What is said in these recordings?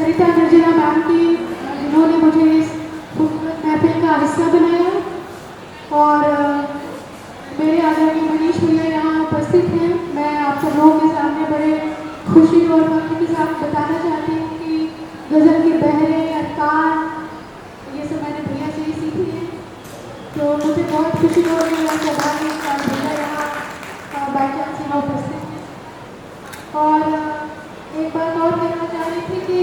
सरिता निर्जला मैम की, जिन्होंने मुझे इस खूबसूरत महफिल का हिस्सा बनाया, और मेरे आदरणीय मनीष भैया यहाँ उपस्थित हैं। मैं आप सब लोगों के सामने बड़े खुशी और फख्र के साथ बताना चाहती हूँ कि गज़ल के बहरे अरकान ये सब मैंने भैया से ही सीखी है। तो मुझे बहुत खुशी हो रही है, सौभाग्य का भैया यहाँ बाई चांस यहाँ उपस्थित हैं। और एक बात और कहना चाह रही थी कि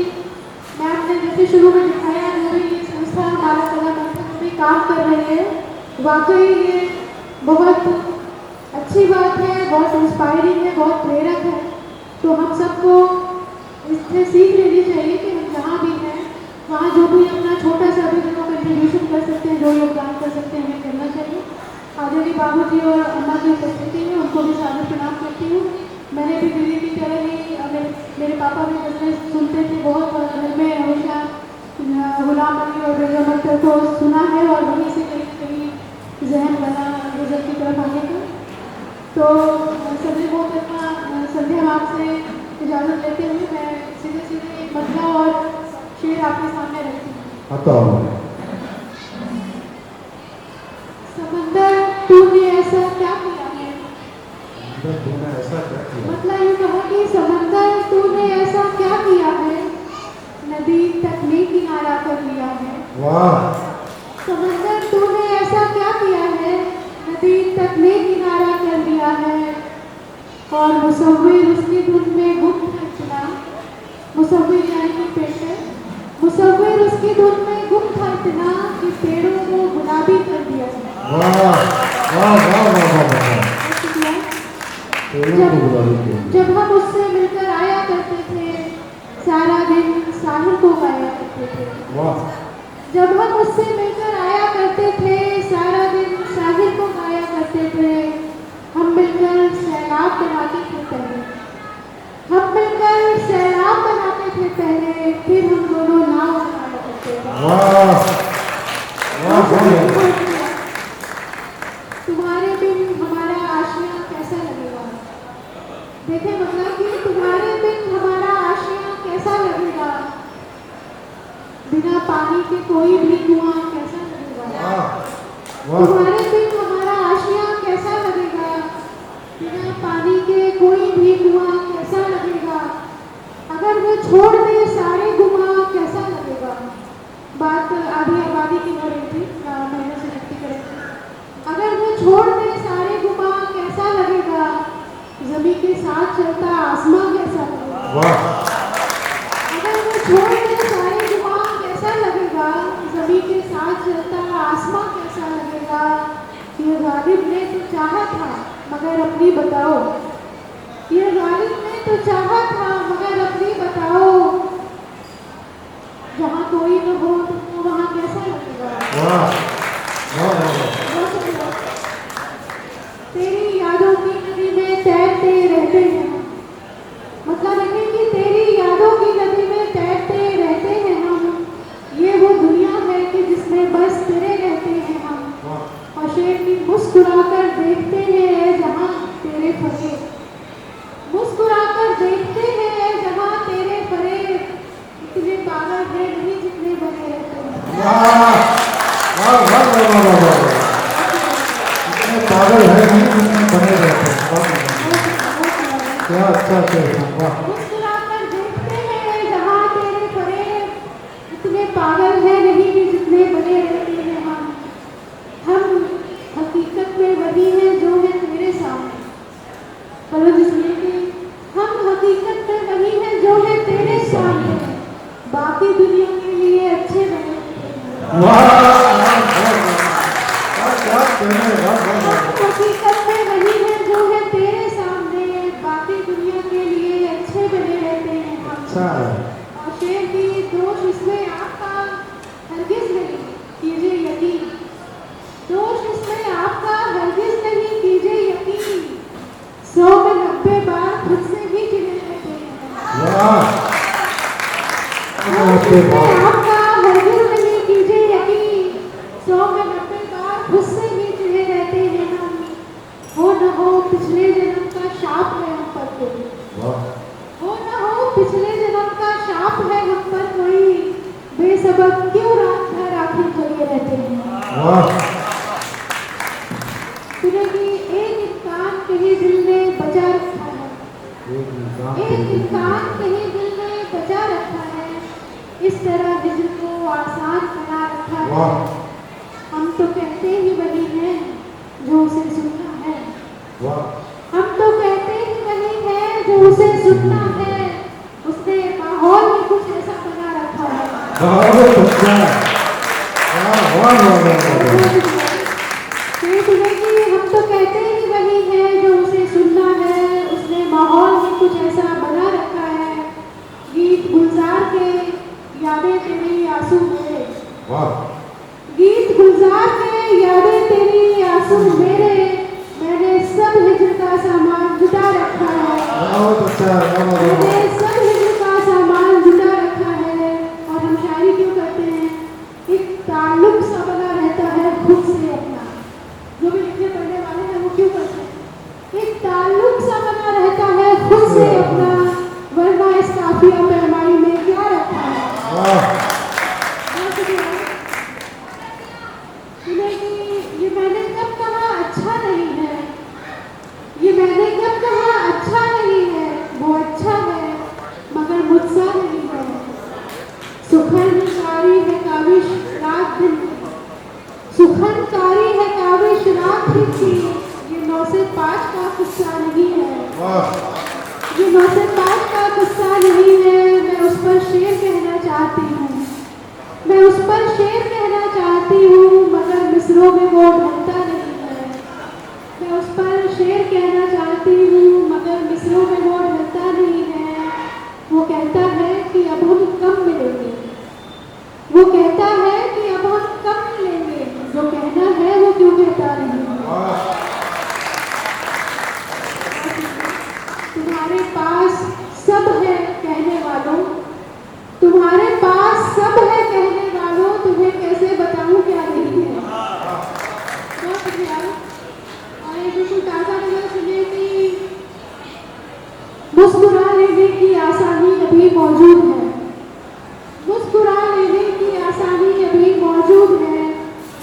मैम ने जैसे शुरू में दिखाया, जो भी ये संस्था बाल कला मंच में काम कर रही है, वाकई ये बहुत अच्छी बात है, बहुत इंस्पायरिंग है, बहुत प्रेरक है। तो हम सबको इससे सीख लेनी चाहिए कि हम जहाँ भी हैं वहाँ जो भी अपना छोटा सा भी जो कंट्रीब्यूशन कर सकते हैं, जो योगदान कर सकते हैं, हमें करना चाहिए। आदरणीय बाबूजी और अम्मा की उपस्थिति में उनको भी सादर प्रणाम करती हूँ। मैंने भी दीदी की तरह ही मेरे पापा भी गज़लें सुनते थे बहुत, और घर में हमेशा गुलाम अली और बेगम अख्तर को सुना है, और वहीं से कहीं कहीं जहन बना गज़ल की तरफ आने का। तो सभी को संध्या मैम से इजाज़त लेते हुए मैं सीधे एक मसला और शेर आपके सामने रखती हूँ। समंदर तूने ऐसा क्या किया है, मतलब ये कहा कि समंदर तूने ऐसा क्या किया है, नदी तक ने किनारा कर लिया है। वाह। समंदर तूने ऐसा क्या किया है, नदी तक ने किनारा कर लिया है, और मुसव्विर उसकी धुन में गुम था इतना, मुसव्विर यानी कि पेंटर, मुसव्विर उसकी धुन में गुम था इतना कि पेड़ों को गुलाबी कर दिया है। जब हम उससे मिलकर आया करते थे, सारा दिन साहिल को गाया करते थे। जब हम उससे मिलकर आया करते थे, सारा दिन साहिल को गाया करते थे। हम मिलकर सैलाब बनाते थे पहले, हम मिलकर सैलाब बनाते थे पहले, फिर हम दोनों नाव बनाया करते थे। तुम्हारे बिन हमारा आशिया कैसा लगेगा, देखे मतलब कि तुम्हारे बिन हमारा आशिया कैसा लगेगा, बिना पानी के कोई भी कुआं कैसा लगेगा। तुम्हारे बिन हमारा आशिया कैसा लगेगा, बिना पानी के कोई भी कुआं कैसा लगेगा, अगर वो छोड़ दे सारे गुमा कैसा लगेगा। बात आधी आबादी की हो रही थी, मैंने से नक्की करेंगे। अगर वो छोड़ दे सारे गुमा कैसा लगेगा, जमी के साथ चलता आसमां कैसा लगेगा। अगर वो छोड़ दे सारे गुमा कैसा लगेगा, जमी के साथ चलता आसमां कैसा लगेगा। ये गालिब ने तो चाहा था मगर अपनी बताओ, ये गालिब ने तो चाहा था मगर अपनी बताओ, जहाँ कोई न हो तो वहाँ कैसा लगेगा। तेरी यादों की नदी में तैरते रहते हैं, मतलब है कि तेरी यादों की नदी में तैरते रहते हैं हम, ये वो दुनिया है कि जिसमें बस तेरे रहते हैं हम, और शेर की मुस्कुराकर देखते हैं जहाँ तेरे फरे, मुस्कुराकर देखते हैं जहाँ तेरे फरे, इतने पागल है नहीं जितने बने रहते हैं। पागल है नहीं जितने बने रहते हैं। क्या अच्छा मुस्कुराकर देखते हैं जहाँ तेरे फरे, इतने पागल है नहीं जितने बने रहते हैं हम हकीकत में वही हैं जो है तेरे सामने, मतलब इसलिए कि हम हकीकत में वही हैं जो है तेरे सामने, बाकी दुनिया के लिए अच्छे बने हकीकत में वही है जो है तेरे सामने, बाकी दुनिया के लिए अच्छे बने रहते हैं हम। और शेर की दोष इसमें आपका हरगिज नहीं कीजिए यकीन, दोष इसमें आपका हरगिज नहीं कीजिए यकीन, 100 में 90 बार खुद से भी चिढ़े रहते हैं। आपका हरगिज नहीं कीजिए यकीन, 100 में 90 बार खुद से भी चिढ़े रहते हैं हम, हो न हो पिछले जन्म का शाप है हम पर कोई, हो न हो पिछले जन्म का शाप है हम पर सबक क्यों रात भर आंखें खोले रहते हैं। वाह सुनेगी एक इंसान कहीं दिल में बचा रखा है, एक इंसान कहीं दिल में बचा रखा है, इस तरह हिज्र को आसान बना रखा है। वाह हम तो कहते ही वही हैं जो उसे सुनना है, वाह हम तो कहते ही वही है जो उसे सुनना है, उसने माहौल में कुछ ऐसा बना रखा है। बहुत अच्छा वाह वाह वाह वाह फिर सुनेगी हम तो कहते ही वही है जो उसे सुनना है, उसने माहौल में कुछ ऐसा बना रखा है। गीत गुलजार के यादें तेरी आंसू मेरे, वाह गीत गुलजार के यादें तेरी आंसू मेरे, मैंने सब हिज्र का सामान जुटा रखा है, बहुत अच्छा मैंने सब हिज्र का सामान जुटा रखा है। और हम शायरी क्यों करते हैं, एक ताल्लुक सा बना रहता है खुद से अपना, जो भी लिखने पढ़ने वाले हैं वो क्यों करते हैं, एक ताल्लुक सा बना रहता है खुद से अपना, वरना इस काफिया पैमाई में क्या रखा है। वाह ये मैंने कब कहा अच्छा नहीं है, ये मैंने कब कहा अच्छा नहीं है, वो अच्छा है मगर मुझसा नहीं है। सुखनकारी है काविश रात दिन, सुखनकारी है काविश रात दिन की, ये 9 से 5 का गुस्सा नहीं है, वाह ये 9 से 5 का गुस्सा नहीं है। मैं उस पर शेर कहना चाहती हूँ, मैं उस पर शेर कहना चाहती हूँ मगर मिसरों में वो ढलता नहीं है। मैं उस पर शेर कहना चाहती हूँ मगर मिसरों में वो ढलता नहीं है। वो कहता है कि अब हम कम मिलेंगे, वो कहता है कि अब हम कम मिलेंगे, जो कहना है वो क्यों कहता नहीं है। वाह तुम्हारे पास सब है कहने वालों, तुम्हारे पास सब है कहने वालों, तुम्हें कैसे बताऊं क्या नहीं है। बहुत शुक्रिया। और एक बिल्कुल ताज़ा नजर सुनिए कि मुस्कुरा लेने की आसानी अभी मौजूद है, मुस्कुरा लेने की आसानी अभी मौजूद है,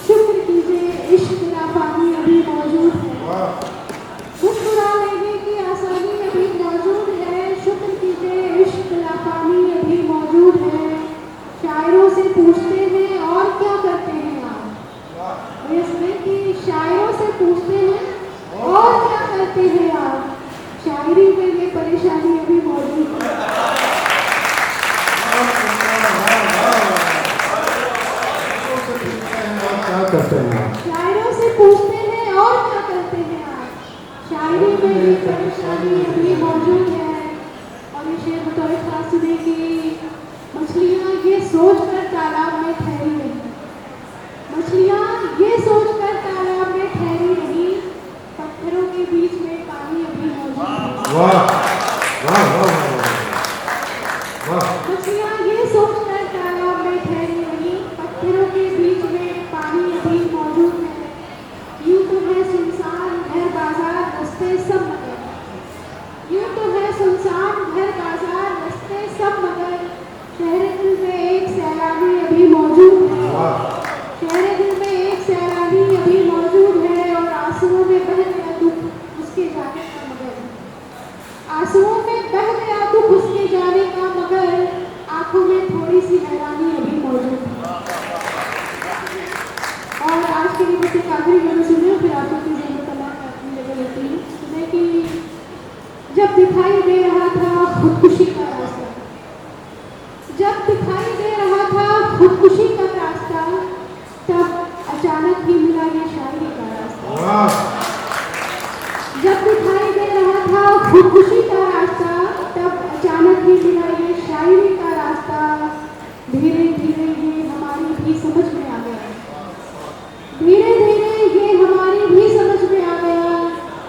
शुक्र कीजिए इश्क राफानी अभी मौजूद है। वाह मुस्कुरा लेने की आसानी अभी मौजूद है, शुक्र कीजिए इश्क लाफानी अभी मौजूद है। शायरों से पूछते हैं और क्या करते हैं आप, इसमें कि शायरों से पूछते हैं और क्या करते हैं आप, शायरी में ये परेशानी अभी मौजूद है। क्या करते हैं शायरों से पूछते हैं और क्या करते हैं आप, शायरी में ये परेशानी अभी मौजूद है। और ये शेर बतौर खास सुने कि मछलियाँ ये सोच कर तालाब में ठहरी रही, मछलियाँ ये सोच कर तालाब में ठहरी रही, पत्थरों के बीच में पानी अभी मौजूद है। वाह वाह वाह वाह मछलियाँ ये सोच कर तालाब में ठहरी रही, पत्थरों के बीच में पानी अभी मौजूद है। यूँ तो है सुनसान घर बाजार रास्ते सब मगर, यूँ तो है सुनसान घर बाजार रास्ते सब मगर, शहर दिल में एक सैलानी अभी मौजूद है, वाह शहर दिल में एक सैलानी अभी मौजूद है। और आंसुओं में बह गया दुख उसके जाने का मगर, आंसुओं में बह गया दुख उसके जाने का मगर, आंखों में थोड़ी सी हैरानी अभी मौजूद है। और आज के लिए बस एक आखिरी गाना सुने, फिर आपको की जरूरत अपनी जगह लेती हूँ। सुने कि जब दिखाई दे रहा था खुदकुशी का रास्ता, जब दिखाई दे रहा था खुदकुशी का रास्ता, तब अचानक ही मिला ये शायरी का रास्ता। वाह जब दिखाई दे रहा था खुदकुशी का रास्ता, तब अचानक ही मिला ये शायरी का रास्ता। धीरे धीरे ये हमारी भी समझ में आ गया, धीरे धीरे ये हमारी भी समझ में आ गया,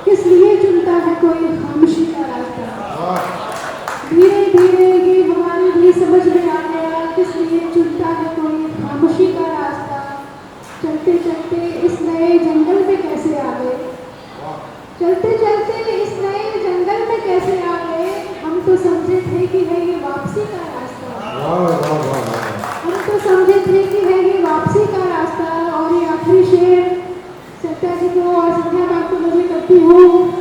किस लिए चुनता है कोई खामोशी का रास्ता। वाह धीरे धीरे ये हमारी भी समझ में आ गया, किस लिए चुनता है कोई खामोशी का रास्ता। चलते चलते इस नए जंगल में कैसे आ गए, चलते चलते इस नए जंगल में कैसे आ गए, हम तो समझे थे कि है ये वापसी का रास्ता, वाह वाह वाह हम तो समझे करती हूँ